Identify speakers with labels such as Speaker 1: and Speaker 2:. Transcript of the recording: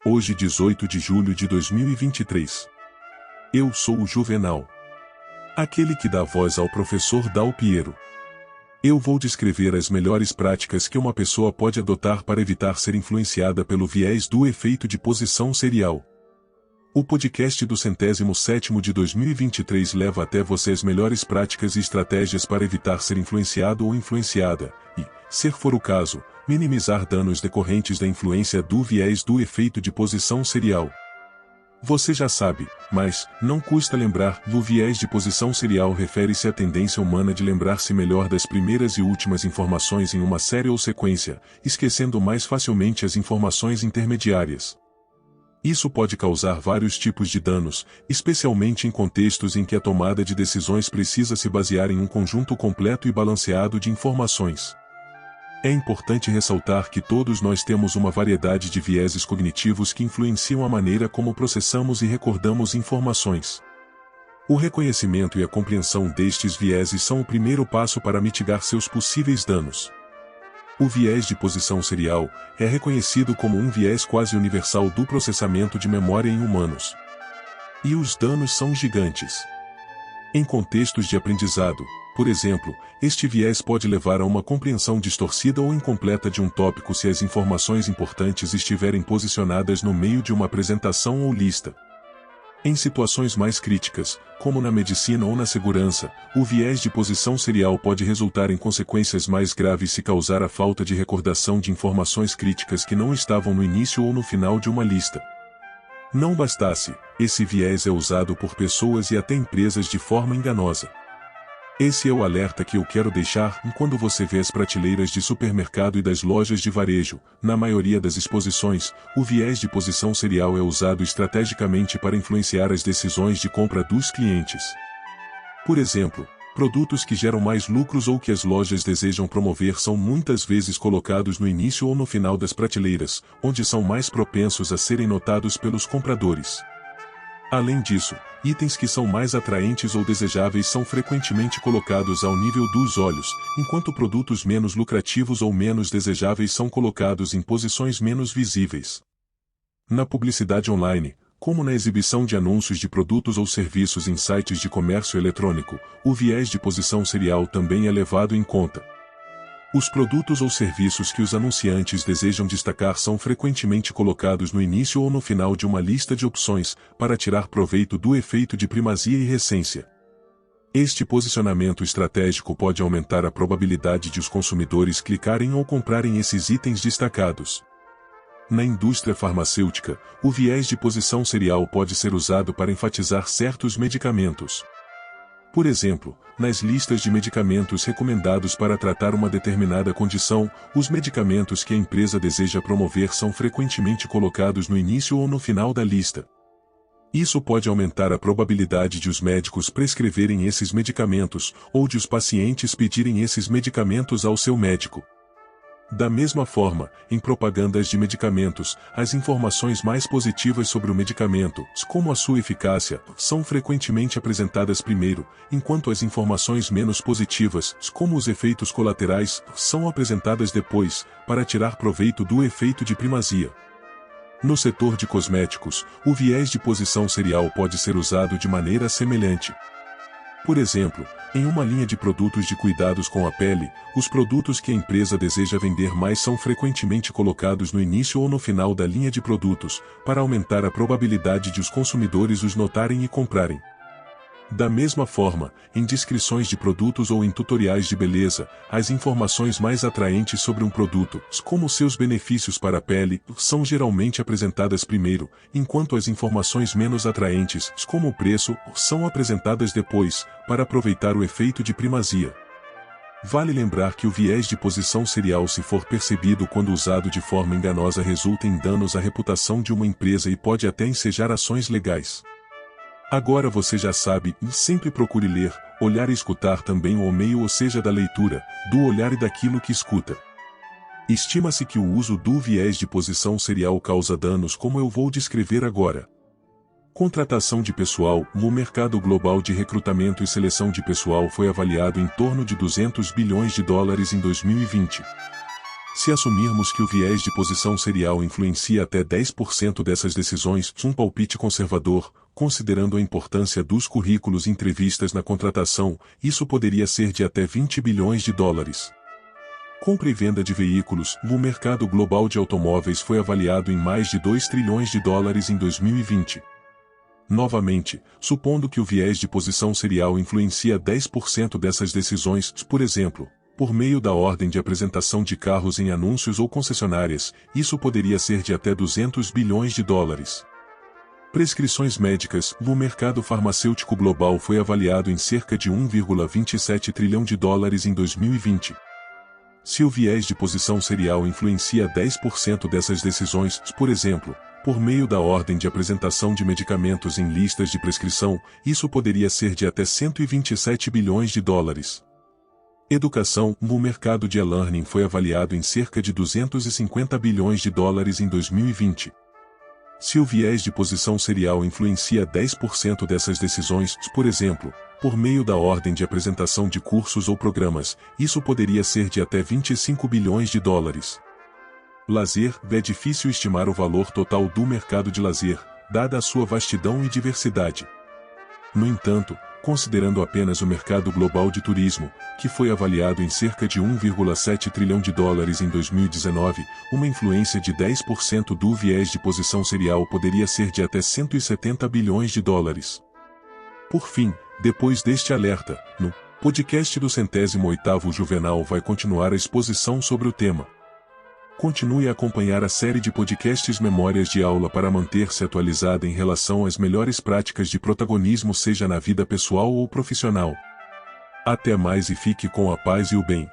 Speaker 1: Hoje 18 de julho de 2023. Eu sou o Juvenal. Aquele que dá voz ao professor Dal Piero. Eu vou descrever as melhores práticas que uma pessoa pode adotar para evitar ser influenciada pelo viés do efeito de posição serial. O podcast do 107º de 2023 leva até você as melhores práticas e estratégias para evitar ser influenciado ou influenciada, e, se for o caso, minimizar danos decorrentes da influência do viés do efeito de posição serial. Você já sabe, mas não custa lembrar, o viés de posição serial refere-se à tendência humana de lembrar-se melhor das primeiras e últimas informações em uma série ou sequência, esquecendo mais facilmente as informações intermediárias. Isso pode causar vários tipos de danos, especialmente em contextos em que a tomada de decisões precisa se basear em um conjunto completo e balanceado de informações. É importante ressaltar que todos nós temos uma variedade de vieses cognitivos que influenciam a maneira como processamos e recordamos informações. O reconhecimento e a compreensão destes vieses são o primeiro passo para mitigar seus possíveis danos. O viés de posição serial é reconhecido como um viés quase universal do processamento de memória em humanos. E os danos são gigantes. Em contextos de aprendizado, por exemplo, este viés pode levar a uma compreensão distorcida ou incompleta de um tópico se as informações importantes estiverem posicionadas no meio de uma apresentação ou lista. Em situações mais críticas, como na medicina ou na segurança, o viés de posição serial pode resultar em consequências mais graves se causar a falta de recordação de informações críticas que não estavam no início ou no final de uma lista. Não bastasse, esse viés é usado por pessoas e até empresas de forma enganosa. Esse é o alerta que eu quero deixar quando você vê as prateleiras de supermercado e das lojas de varejo. Na maioria das exposições, o viés de posição serial é usado estrategicamente para influenciar as decisões de compra dos clientes. Por exemplo, produtos que geram mais lucros ou que as lojas desejam promover são muitas vezes colocados no início ou no final das prateleiras, onde são mais propensos a serem notados pelos compradores. Além disso, itens que são mais atraentes ou desejáveis são frequentemente colocados ao nível dos olhos, enquanto produtos menos lucrativos ou menos desejáveis são colocados em posições menos visíveis. Na publicidade online, como na exibição de anúncios de produtos ou serviços em sites de comércio eletrônico, o viés de posição serial também é levado em conta. Os produtos ou serviços que os anunciantes desejam destacar são frequentemente colocados no início ou no final de uma lista de opções, para tirar proveito do efeito de primazia e recência. Este posicionamento estratégico pode aumentar a probabilidade de os consumidores clicarem ou comprarem esses itens destacados. Na indústria farmacêutica, o viés de posição serial pode ser usado para enfatizar certos medicamentos. Por exemplo, nas listas de medicamentos recomendados para tratar uma determinada condição, os medicamentos que a empresa deseja promover são frequentemente colocados no início ou no final da lista. Isso pode aumentar a probabilidade de os médicos prescreverem esses medicamentos, ou de os pacientes pedirem esses medicamentos ao seu médico. Da mesma forma, em propagandas de medicamentos, as informações mais positivas sobre o medicamento, como a sua eficácia, são frequentemente apresentadas primeiro, enquanto as informações menos positivas, como os efeitos colaterais, são apresentadas depois, para tirar proveito do efeito de primazia. No setor de cosméticos, o viés de posição serial pode ser usado de maneira semelhante. Por exemplo, em uma linha de produtos de cuidados com a pele, os produtos que a empresa deseja vender mais são frequentemente colocados no início ou no final da linha de produtos, para aumentar a probabilidade de os consumidores os notarem e comprarem. Da mesma forma, em descrições de produtos ou em tutoriais de beleza, as informações mais atraentes sobre um produto, como seus benefícios para a pele, são geralmente apresentadas primeiro, enquanto as informações menos atraentes, como o preço, são apresentadas depois, para aproveitar o efeito de primazia. Vale lembrar que o viés de posição serial, se for percebido quando usado de forma enganosa, resulta em danos à reputação de uma empresa e pode até ensejar ações legais. Agora você já sabe, e sempre procure ler, olhar e escutar também o meio, ou seja, da leitura, do olhar e daquilo que escuta. Estima-se que o uso do viés de posição serial causa danos como eu vou descrever agora. Contratação de pessoal. O mercado global de recrutamento e seleção de pessoal foi avaliado em torno de US$ 200 bilhões em 2020. Se assumirmos que o viés de posição serial influencia até 10% dessas decisões, um palpite conservador, considerando a importância dos currículos e entrevistas na contratação, isso poderia ser de até 20 bilhões de dólares. Compra e venda de veículos. O mercado global de automóveis foi avaliado em mais de 2 trilhões de dólares em 2020. Novamente, supondo que o viés de posição serial influencia 10% dessas decisões, por exemplo, por meio da ordem de apresentação de carros em anúncios ou concessionárias, isso poderia ser de até 200 bilhões de dólares. Prescrições médicas. O mercado farmacêutico global foi avaliado em cerca de 1,27 trilhão de dólares em 2020. Se o viés de posição serial influencia 10% dessas decisões, por exemplo, por meio da ordem de apresentação de medicamentos em listas de prescrição, isso poderia ser de até 127 bilhões de dólares. Educação. O mercado de e-learning foi avaliado em cerca de 250 bilhões de dólares em 2020. Se o viés de posição serial influencia 10% dessas decisões, por exemplo, por meio da ordem de apresentação de cursos ou programas, isso poderia ser de até 25 bilhões de dólares. Lazer. É difícil estimar o valor total do mercado de lazer, dada a sua vastidão e diversidade. No entanto, considerando apenas o mercado global de turismo, que foi avaliado em cerca de 1,7 trilhão de dólares em 2019, uma influência de 10% do viés de posição serial poderia ser de até 170 bilhões de dólares. Por fim, depois deste alerta, no podcast do 108º Juvenal vai continuar a exposição sobre o tema. Continue a acompanhar a série de podcasts Memórias de Aula para manter-se atualizada em relação às melhores práticas de protagonismo, seja na vida pessoal ou profissional. Até mais e fique com a paz e o bem.